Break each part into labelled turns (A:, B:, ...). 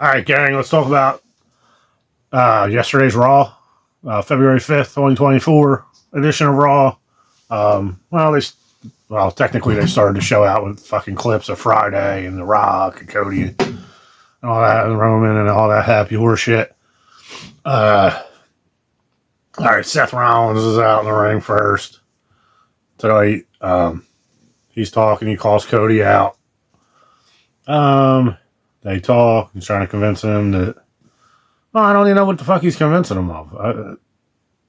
A: All right, gang, let's talk about yesterday's Raw, February 5th, 2024 edition of Raw. Technically they started the show out with fucking clips of Friday and The Rock and Cody and all that, and Roman and all that happy horse shit. All right, Seth Rollins is out in the ring first tonight. He's talking, he calls Cody out. They talk. He's trying to convince him that. Well, I don't even know what the fuck he's convincing him of.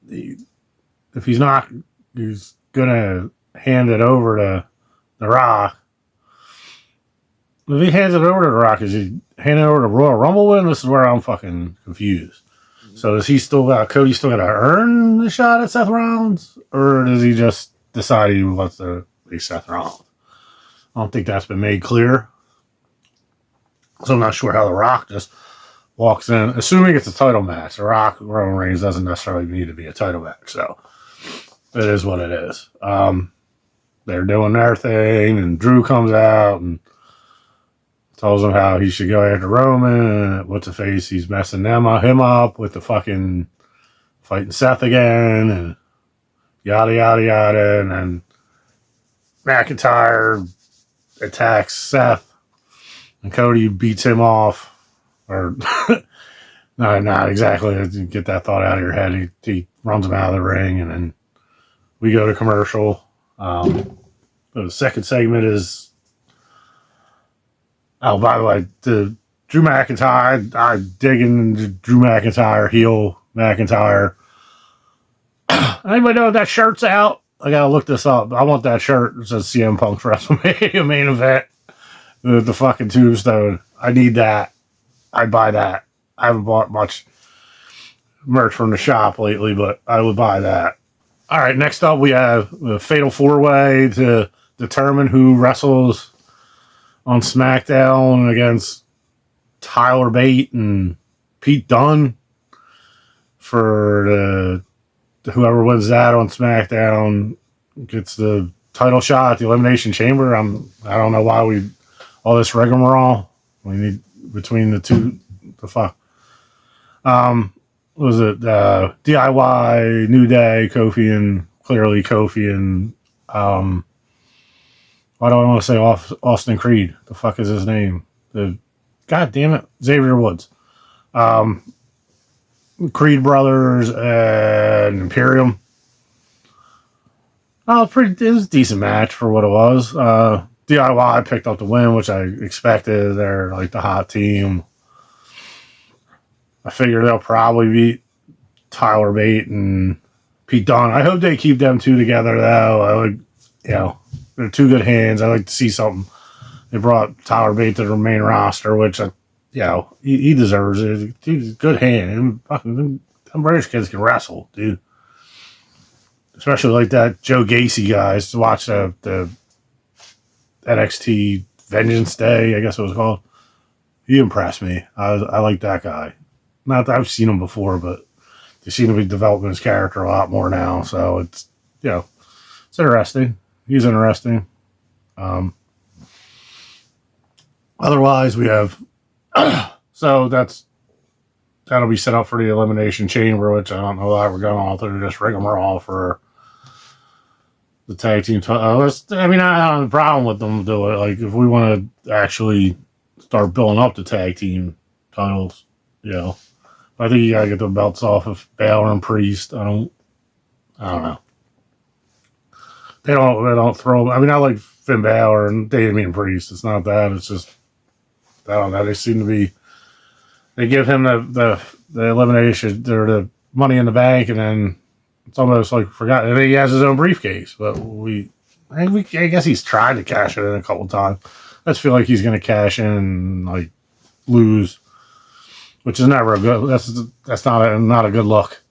A: If he's not, he's gonna hand it over to The Rock. If he hands it over to The Rock, is he handing it over to Royal Rumble win? This is where I'm fucking confused. So does he still got Cody still got to earn the shot at Seth Rollins, or does he just decide he wants to be Seth Rollins? I don't think that's been made clear. So I'm not sure how The Rock just walks in, assuming it's a title match. The Rock, Roman Reigns doesn't necessarily need to be a title match, so it is what it is. They're doing their thing, and Drew comes out and tells him how he should go after Roman, and what's the face, he's messing him up with the fucking fighting Seth again, and yada, yada, yada, and then McIntyre attacks Seth, and Cody beats him off, or no, not exactly. Get that thought out of your head. He runs him out of the ring, and then we go to commercial. The second segment is, oh, by the way, the Drew McIntyre. I'm digging the Drew McIntyre, heel McIntyre. Anybody know if that shirt's out? I gotta look this up. I want that shirt. It says CM Punk's WrestleMania main event. The fucking tombstone. I need that. I'd buy that. I haven't bought much merch from the shop lately, but I would buy that. All right, next up we have the Fatal 4-Way to determine who wrestles on SmackDown against Tyler Bate and Pete Dunne for whoever wins that on SmackDown gets the title shot at the Elimination Chamber. I don't know why all this rigmarole. We need between the two. The fuck. Was it DIY, New Day, Kofi, and clearly Kofi and why do I want to say Austin Creed? The fuck is his name? God damn it, Xavier Woods. Creed Brothers and Imperium. It was a decent match for what it was. DIY picked up the win, which I expected. They're like the hot team. I figure they'll probably beat Tyler Bate and Pete Dunne. I hope they keep them two together, though. They're two good hands. I like to see something. They brought Tyler Bate to the main roster, which, he deserves it. Dude's a good hand. Them British kids can wrestle, dude. Especially like that Joe Gacy guys. To watch the NXT Vengeance Day, I guess it was called. He impressed me. I like that guy. Not that I've seen him before, but they seem to be developing his character a lot more now. So it's interesting. He's interesting. Otherwise, we have so that'll be set up for the Elimination Chamber, which I don't know why we're going all through this rigmarole for the tag team. I don't have a problem with them do it. Like, if we want to actually start building up the tag team titles, I think you gotta get the belts off of Balor and Priest. I don't know. They don't throw. I like Finn Balor and Damian Priest. It's not that. It's just, I don't know. They seem to be. They give him the elimination or the Money in the Bank, and then it's almost like forgot. I mean, he has his own briefcase, but I guess he's tried to cash it in a couple times. I just feel like he's going to cash in and lose, which is never a good. That's not a good look.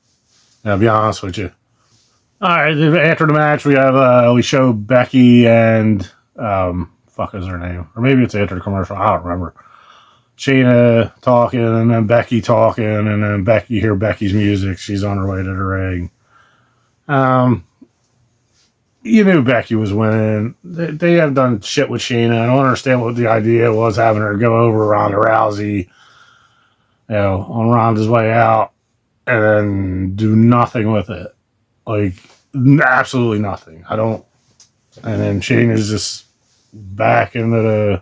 A: I'll be honest with you. All right, after the match, we show Becky and fuck is her name, or maybe it's after the commercial. I don't remember. Shayna talking, and then Becky talking, and then you hear Becky's music. She's on her way to the ring. You knew Becky was winning. They have done shit with Shayna. I don't understand what the idea was, having her go over Ronda Rousey on Ronda's way out, and then do nothing with it. Like, absolutely nothing. I don't. And then Shane is just back into the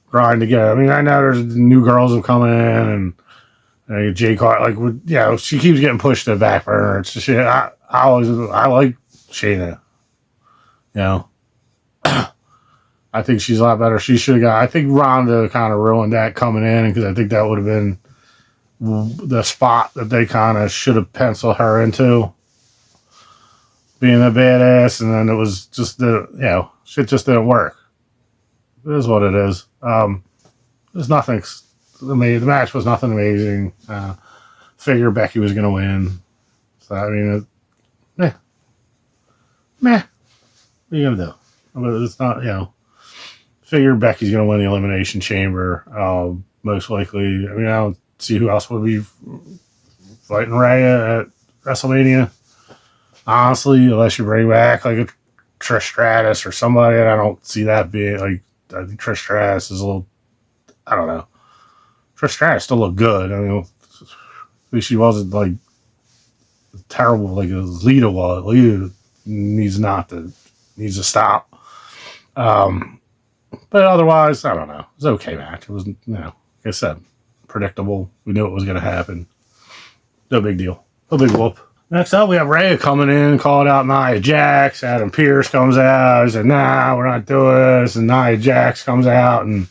A: grind again. I mean, I know there's new girls have come in, and Jay Carter, like, she keeps getting pushed to the back burner. It's just, I like Shayna. I think she's a lot better. She should have got. I think Ronda kind of ruined that coming in because I think that would have been the spot that they kind of should have penciled her into, being a badass, and then it was just shit just didn't work. It is what it is. There's nothing. The match was nothing amazing. Figured Becky was going to win. So I mean, meh. What are you gonna do? But it's not. Figured Becky's going to win the Elimination Chamber. Most likely. I mean, I don't see who else would be fighting Rhea at WrestleMania. Honestly, unless you bring back like a Trish Stratus or somebody, I don't see that being like. I think Trish Stratus is a little. I don't know. Trish Stratus still looked good. I mean, at least she wasn't like terrible like Lita was. Lita needs to stop. But otherwise, I don't know. It was an okay match. It was, like I said, predictable. We knew it was going to happen. No big deal. No big whoop. Next up, we have Rhea coming in, called out Nia Jax. Adam Pearce comes out. He said, nah, we're not doing this. And Nia Jax comes out, and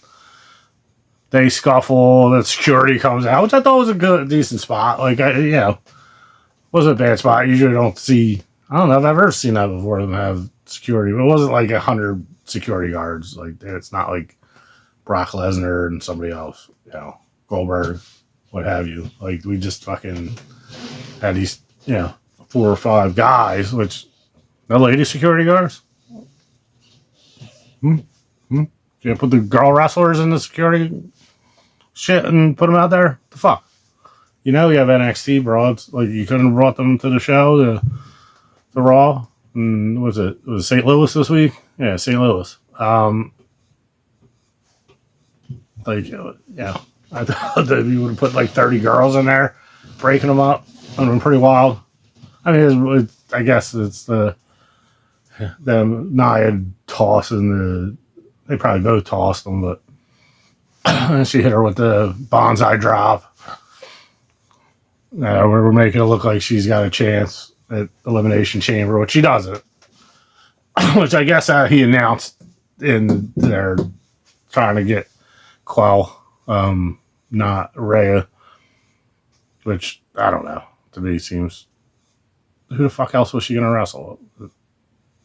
A: they scuffle. The security comes out, which I thought was a decent spot. Like, wasn't a bad spot. You usually don't see, I don't know if I've ever seen that before, them have security. But it wasn't like 100 security guards. Like, it's not like Brock Lesnar and somebody else, Goldberg, what have you. Like, we just fucking had these, 4 or 5 guys, which, no lady security guards? You put the girl wrestlers in the security shit and put them out there? The fuck? You have NXT broads. Like, you couldn't have brought them to the show, to Raw. And was it St. Louis this week? Yeah, St. Louis. I thought that you would have put like 30 girls in there, breaking them up. It would have been pretty wild. I mean, I guess it's them Nia tossing they probably both tossed them, but and she hit her with the bonsai drop. We're making it look like she's got a chance at Elimination Chamber, which she doesn't. Which I guess he announced in there, trying to get Quell, not Rhea. Which, I don't know. To me, seems... Who the fuck else was she going to wrestle?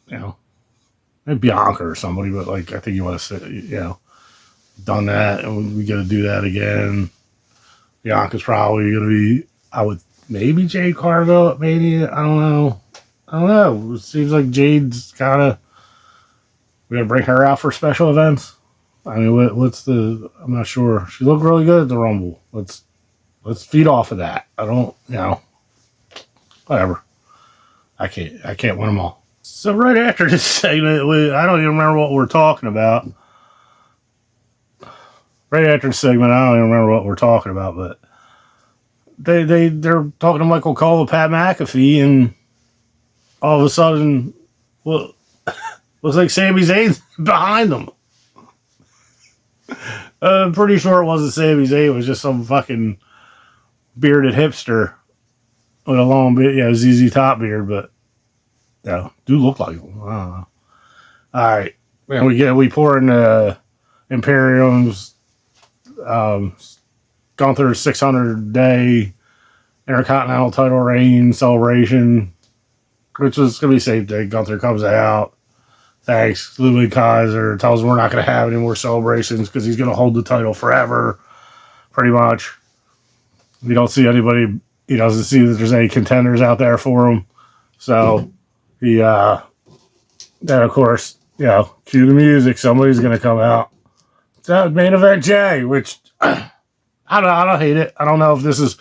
A: Maybe Bianca or somebody, but like, I think you want to say, done that, and we got to do that again. Bianca's probably going to be, maybe Jade Cargo at Mania. I don't know. It seems like Jade's kind of, we got to bring her out for special events. I mean, I'm not sure. She looked really good at the Rumble. Let's feed off of that. I don't, whatever. I can't win them all. So right after this segment, I don't even remember what we're talking about. Right after the segment, I don't even remember what we're talking about, but they're talking to Michael Cole and Pat McAfee, and all of a sudden, looks like Sami Zayn's behind them. I'm pretty sure it wasn't Sami Zayn. It was just some fucking bearded hipster with a long beard, ZZ Top beard, but do look like him. I don't know. All right, and we pour in Imperium's Gunther's 600-day Intercontinental title reign celebration, which was going to be safe day. Gunther comes out, thanks Ludwig Kaiser, tells him we're not going to have any more celebrations because he's going to hold the title forever, pretty much. We don't see anybody, he doesn't see that there's any contenders out there for him. So, then of course, cue the music, somebody's going to come out. That main event Jay, which I don't hate it. I don't know if this is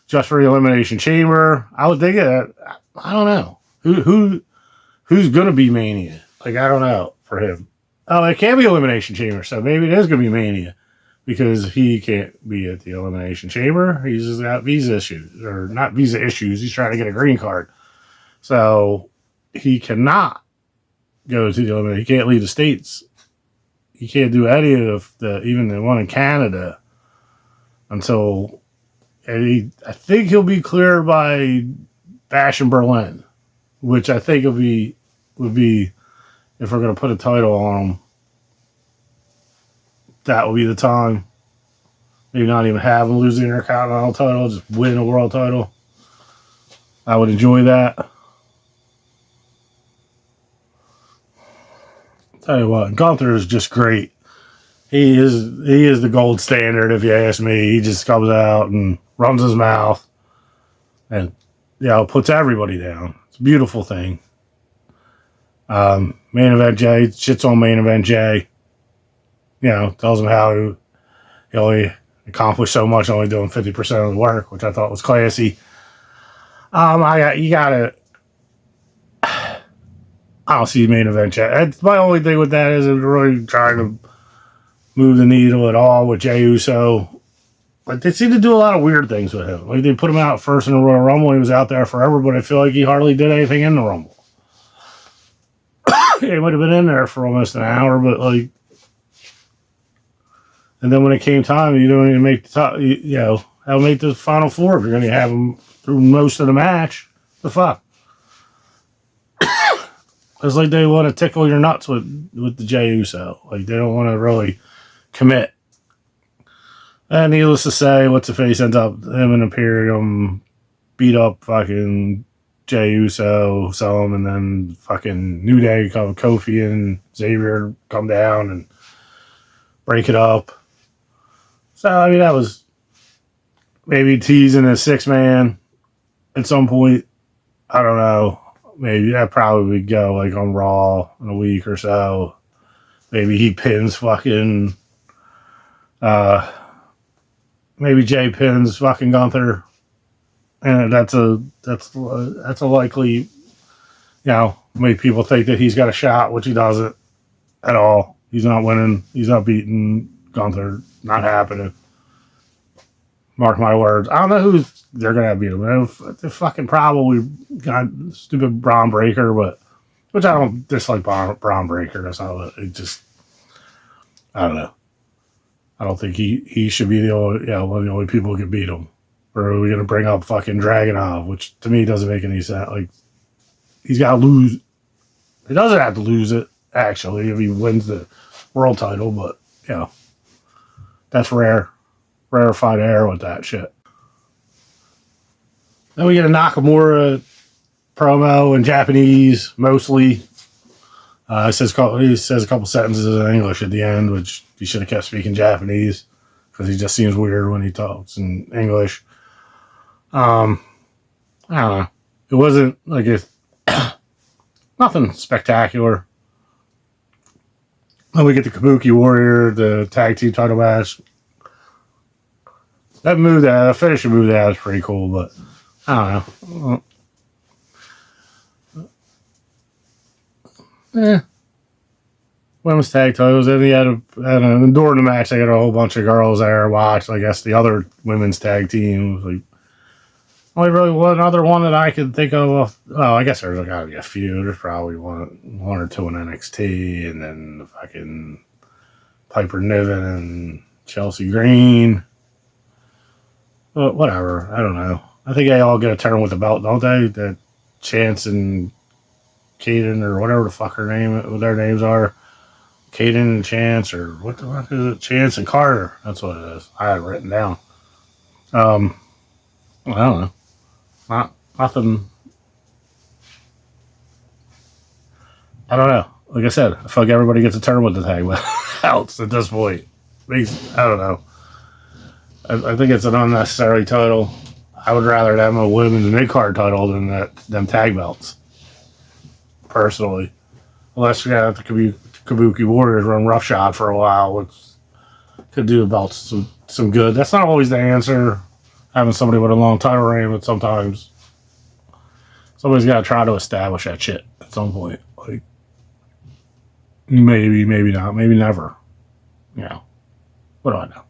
A: just for the Elimination Chamber. I would think it. I don't know who's gonna be Mania. Like, I don't know for him. Oh, it can be Elimination Chamber, so maybe it is gonna be Mania. because he can't be at the Elimination Chamber. He's just got visa issues, or not visa issues. He's trying to get a green card. So he cannot go to the Elimination. He can't leave the States. He can't do any of even the one in Canada until, I think he'll be cleared by Bash in Berlin, which I think would be if we're going to put a title on him, that will be the time. Maybe not even have him lose the Intercontinental title, just win a world title. I would enjoy that. Tell you what, Gunther is just great. He is the gold standard, if you ask me. He just comes out and runs his mouth and puts everybody down. It's a beautiful thing. Main Event Jay shits on Main Event Jay. Tells him how he only accomplished so much, only doing 50% of the work, which I thought was classy. I don't see Main Event Jay. That's my only thing with that is really trying to move the needle at all with Jey Uso. Like, they seem to do a lot of weird things with him. Like, they put him out first in the Royal Rumble. He was out there forever, but I feel like he hardly did anything in the Rumble. He might have been in there for almost an hour, but like, and then when it came time, you don't even make the top. How make the final four if you're going to have him through most of the match. The fuck. It's like they want to tickle your nuts with the Jey Uso. Like, they don't want to really commit. And needless to say, what's the face ends up, him and Imperium beat up fucking Jey Uso, sell him, and then fucking New Day, Kofi and Xavier come down and break it up. So, I mean, that was maybe teasing a 6-man at some point. I don't know. Maybe that probably would go like on Raw in a week or so. Maybe he pins fucking maybe Jay pins fucking Gunther. And that's a likely, make people think that he's got a shot, which he doesn't at all. He's not winning. He's not beating Gunther. Not happening. Mark my words. I don't know who they're going to beat him. They're fucking probably got stupid Braun Breaker, which I don't dislike Braun Breaker. That's not it. Just, I don't know. I don't think he should be the only, one of the only people who can beat him. Or are we going to bring up fucking Dragunov, which to me doesn't make any sense. Like, he's got to lose. He doesn't have to lose it, actually, if he wins the world title, but, that's rare. Rarefied air with that shit. Then we get a Nakamura promo in Japanese, mostly. He says a couple sentences in English at the end, which he should have kept speaking Japanese because he just seems weird when he talks in English. I don't know. It wasn't like nothing spectacular. Then we get the Kabuki Warrior, the tag team title match. That finishing move that was pretty cool, but I don't know. Women's tag titles. And he had during the match, they got a whole bunch of girls there watch. I guess the other women's tag team was like only really one other one that I could think of. Oh, I guess there's got to be a few. There's probably one or two in NXT, and then the fucking Piper Niven and Chelsea Green. But whatever. I don't know. I think they all get a turn with the belt, don't they? That Chance and Kaden, or whatever the fuck their names are. Kaden and Chance, or what the fuck is it? Chance and Carter. That's what it is. I had it written down. I don't know. Nothing. I don't know. Like I said, I feel like everybody gets a turn with the tag belts at this point. I don't know. I think it's an unnecessary title. I would rather have a women's mid-card title than them tag belts. Personally. Unless you're going to have the Kabuki Warriors run roughshod for a while, which could do the belts some good. That's not always the answer, having somebody with a long title reign, but sometimes somebody's got to try to establish that shit at some point. Like, maybe not, maybe never. What do I know?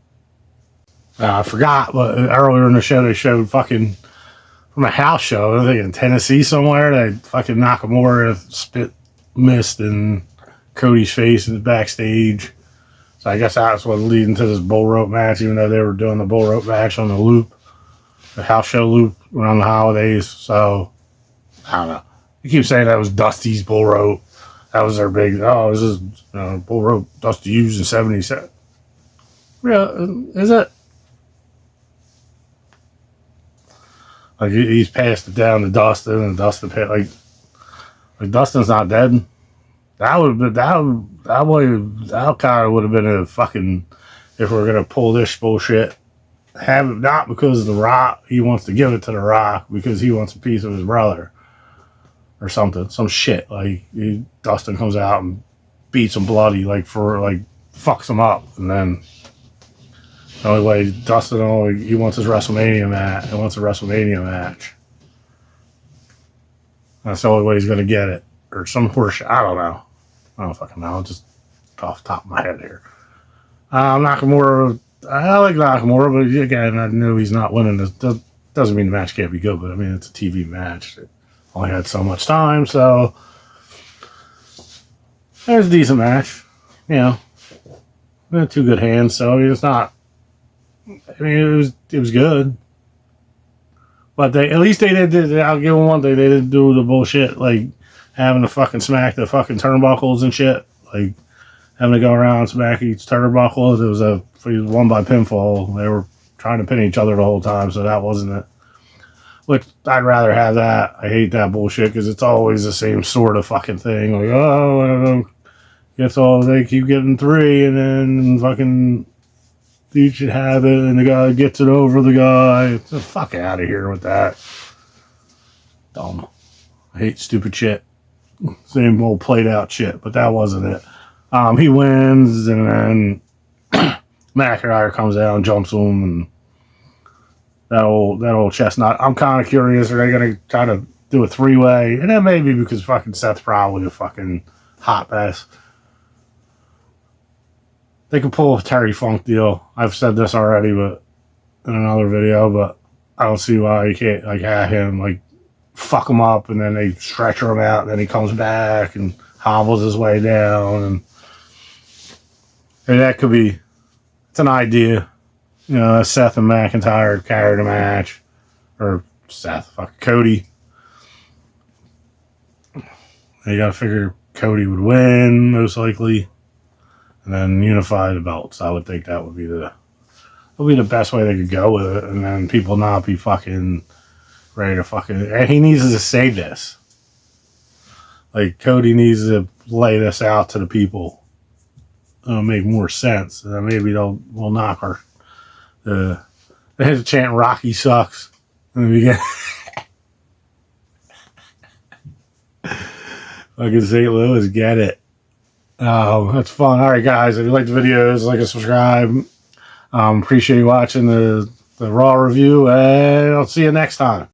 A: I forgot, but earlier in the show they showed fucking from a house show, I think in Tennessee somewhere, they fucking Nakamura spit mist in Cody's face in the backstage. So I guess that's what leading to this bull rope match, even though they were doing the bull rope match on the loop, the house show loop around the holidays. So I don't know. You keep saying that was Dusty's bull rope. That was their big, this is bull rope Dusty used in 77. Real, is it? Like he's passed it down to Dustin, and Dustin like Dustin's not dead. That kind of would have been a fucking, if we're gonna pull this bullshit, have it not because of the Rock. He wants to give it to the Rock because he wants a piece of his brother or something, some shit. Like Dustin comes out and beats him bloody, fucks him up, and then. The only way Dustin, he wants his WrestleMania match. He wants a WrestleMania match. That's the only way he's going to get it. Or some horseshit. I don't know. I don't fucking know. Just off the top of my head here. Nakamura, I like Nakamura, but again, I knew he's not winning this. Doesn't mean the match can't be good, but I mean, it's a TV match. It only had so much time, so it was a decent match. You know, we had two good hands, so it's not. I mean, it was good, but at least they did. I'll give them one thing: they didn't do the bullshit like having to fucking smack the fucking turnbuckles and shit, like having to go around and smack each turnbuckle. It was won by pinfall. They were trying to pin each other the whole time, so that wasn't it. Which I'd rather have that. I hate that bullshit because it's always the same sort of fucking thing. Like, guess they keep getting 3, and then fucking. You should have it, and the guy gets it over the guy. Get the fuck out of here with that. Dumb. I hate stupid shit. Same old played out shit, but that wasn't it. He wins, and then McIntyre comes out and jumps him, and that old chestnut. I'm kind of curious, are they going to try to do a 3-way? And then maybe because fucking Seth's probably a fucking hot mess. They could pull a Terry Funk deal. I've said this already, but in another video, but I don't see why you can't have him fuck him up, and then they stretcher him out, and then he comes back and hobbles his way down, and that could be. It's an idea, Seth and McIntyre carried a match, or Cody. You gotta figure Cody would win most likely. And then unify the belts. I would think that would be the best way they could go with it. And then people not be fucking ready to fucking. And he needs to say this. Like Cody needs to lay this out to the people. It'll make more sense. And then maybe we'll knock our. They had to chant "Rocky sucks" in the beginning. Fucking St. Louis, get it. That's fun. All right, guys. If you like the videos, like and subscribe. Appreciate you watching the Raw review, and I'll see you next time.